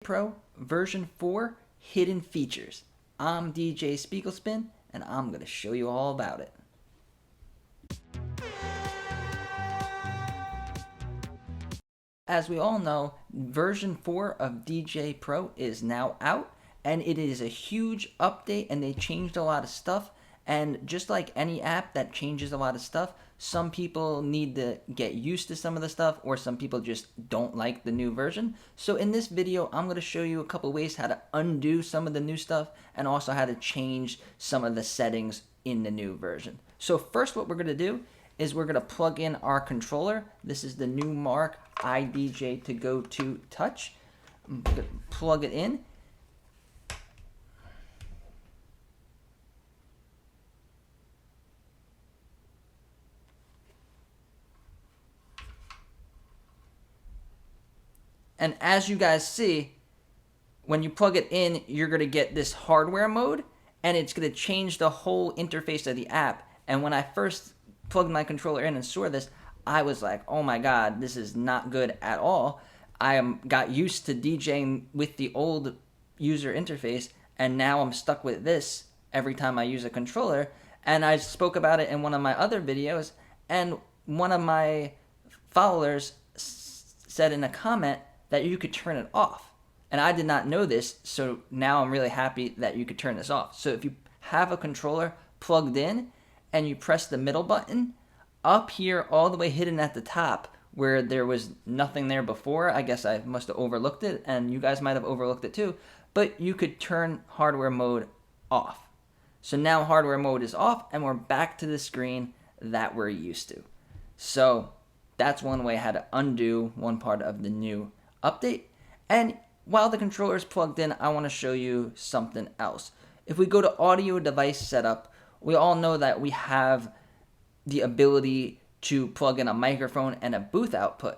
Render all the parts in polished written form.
Pro version 4 hidden features. I'm DJ Spiegel Spin, and I'm going to show you all about it. As we all know, version 4 of Djay Pro is now out, and it is a huge update, and they changed a lot of stuff. And just like any app that changes a lot of stuff, some people need to get used to some of the stuff, or some people just don't like the new version. So in this video, I'm going to show you a couple ways how to undo some of the new stuff, and also how to change some of the settings in the new version. So first, what we're going to do is we're going to plug in our controller. This is the new Mark iDJ to go to touch. I'm going to plug it in. And as you guys see, when you plug it in, you're going to get this hardware mode, and it's going to change the whole interface of the app. And when I first plugged my controller in and saw this, I was like, oh my god, this is not good at all. I got used to DJing with the old user interface, and now I'm stuck with this every time I use a controller. And I spoke about it in one of my other videos, and one of my followers said in a comment that you could turn it off. And I did not know this, so now I'm really happy that you could turn this off. So if you have a controller plugged in and you press the middle button, up here all the way hidden at the top where there was nothing there before, I guess I must have overlooked it, and you guys might have overlooked it too, but you could turn hardware mode off. So now hardware mode is off, and we're back to the screen that we're used to. So that's one way how to undo one part of the new update. And while the controller is plugged in, I want to show you something else. If we go to audio device setup, we all know that we have the ability to plug in a microphone and a booth output.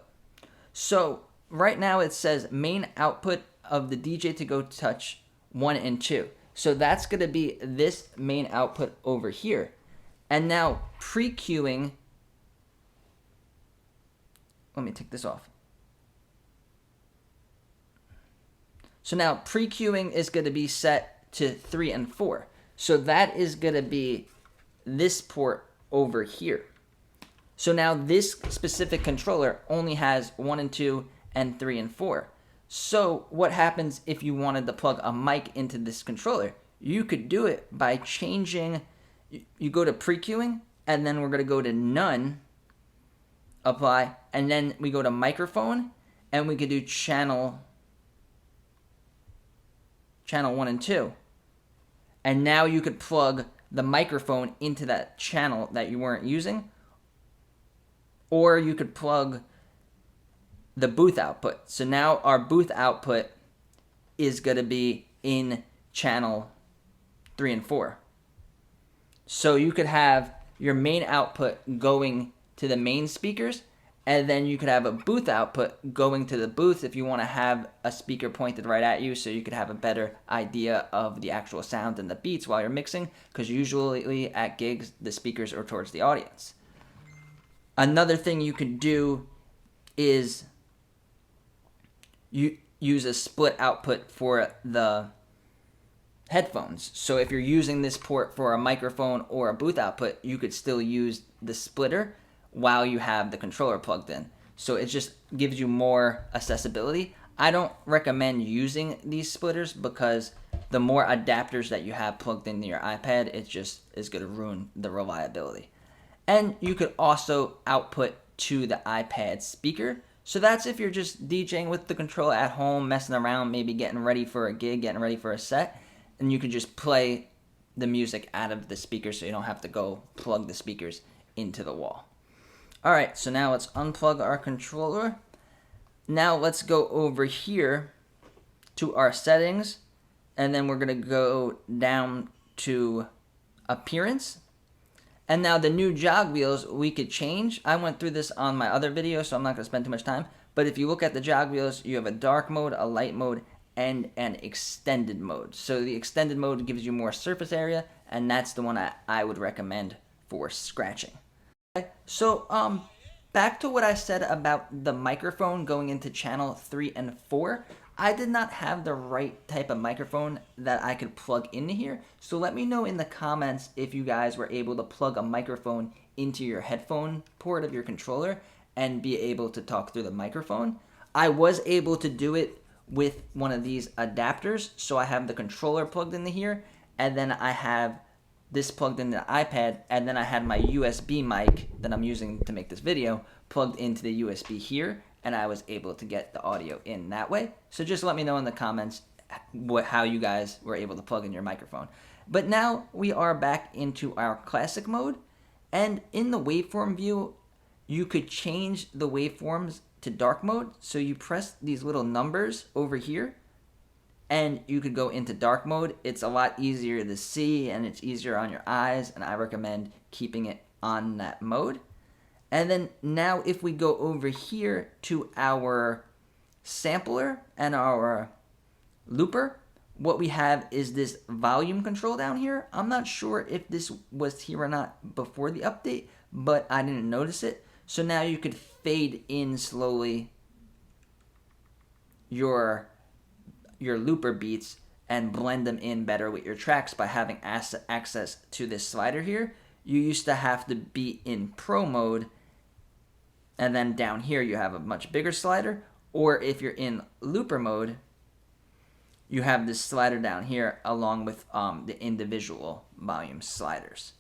So right now it says main output of the DJ to go touch 1 and 2. So that's going to be this main output over here. And now pre-queuing, let me take this off. So now pre-queuing is going to be set to 3 and 4. So that is going to be this port over here. So now this specific controller only has 1 and 2 and 3 and 4. So what happens if you wanted to plug a mic into this controller? You could do it by changing, you go to pre-queuing, and then we're going to go to none, apply, and then we go to microphone, and we could do channel 1 and 2. And now you could plug the microphone into that channel that you weren't using, or you could plug the booth output. So now our booth output is going to be in channel 3 and 4. So you could have your main output going to the main speakers, and then you could have a booth output going to the booth if you want to have a speaker pointed right at you, so you could have a better idea of the actual sound and the beats while you're mixing, because usually at gigs the speakers are towards the audience. Another thing you could do is you use a split output for the headphones. So if you're using this port for a microphone or a booth output, you could still use the splitter while you have the controller plugged in. So it just gives you more accessibility. I don't recommend using these splitters, because the more adapters that you have plugged into your iPad, it just is going to ruin the reliability. And you could also output to the iPad speaker. So that's if you're just DJing with the controller at home, messing around, maybe getting ready for a gig, getting ready for a set, and you can just play the music out of the speaker, so you don't have to go plug the speakers into the wall. Alright, so now let's unplug our controller. Now let's go over here to our settings, and then we're going to go down to appearance. And now the new jog wheels we could change. I went through this on my other video, so I'm not going to spend too much time. But if you look at the jog wheels, you have a dark mode, a light mode, and an extended mode. So the extended mode gives you more surface area, and that's the one I would recommend for scratching. So back to what I said about the microphone going into channel 3 and 4. I did not have the right type of microphone that I could plug into here. So let me know in the comments if you guys were able to plug a microphone into your headphone port of your controller and be able to talk through the microphone. I was able to do it with one of these adapters. So I have the controller plugged into here, and then I have this plugged into the iPad, and then I had my USB mic that I'm using to make this video plugged into the USB here, and I was able to get the audio in that way. So just let me know in the comments how you guys were able to plug in your microphone. But now we are back into our classic mode, and in the waveform view, you could change the waveforms to dark mode. So you press these little numbers over here, and you could go into dark mode. It's a lot easier to see, and it's easier on your eyes, and I recommend keeping it on that mode. And then now if we go over here to our sampler and our looper, what we have is this volume control down here. I'm not sure if this was here or not before the update, but I didn't notice it. So now you could fade in slowly your looper beats and blend them in better with your tracks by having access to this slider here. You used to have to be in pro mode, and then down here you have a much bigger slider, or if you're in looper mode, you have this slider down here along with the individual volume sliders.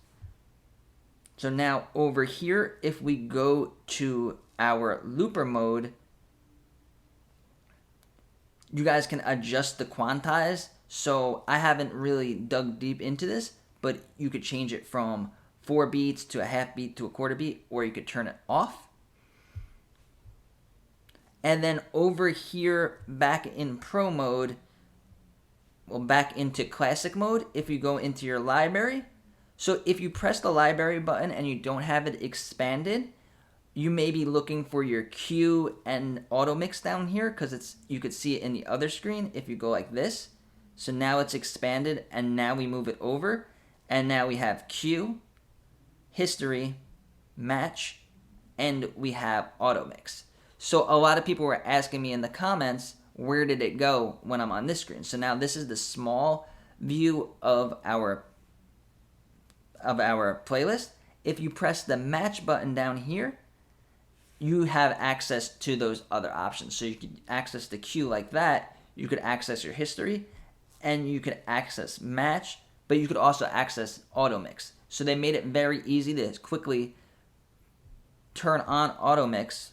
So now over here, if we go to our looper mode, you guys can adjust the quantize. So I haven't really dug deep into this, but you could change it from 4 beats to a half beat to a quarter beat, or you could turn it off. And then over here, back in pro mode, well, back into classic mode, if you go into your library. So if you press the library button and you don't have it expanded, you may be looking for your Q and automix down here, because you could see it in the other screen if you go like this. So now it's expanded, and now we move it over, and now we have Q, history, match, and we have automix. So a lot of people were asking me in the comments, where did it go when I'm on this screen? So now this is the small view of our playlist. If you press the match button down here, you have access to those other options. So you could access the queue like that. You could access your history, and you could access match, but you could also access automix. So they made it very easy to quickly turn on automix.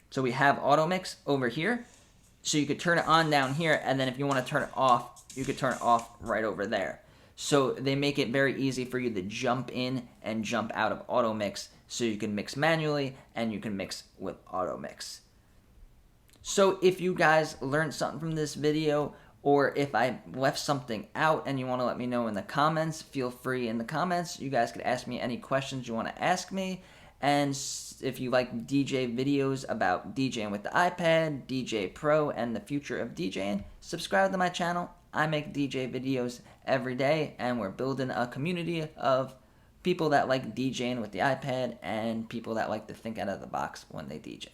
So we have automix over here. So you could turn it on down here, and then if you want to turn it off, you could turn it off right over there. So they make it very easy for you to jump in and jump out of automix, so you can mix manually and you can mix with automix. So if you guys learned something from this video, or if I left something out and you want to let me know in the comments, feel free in the comments. You guys could ask me any questions you want to ask me. And if you like DJ videos about DJing with the iPad, Djay Pro, and the future of DJing, subscribe to my channel. I make DJ videos every day, and we're building a community of people that like DJing with the iPad and people that like to think out of the box when they DJ.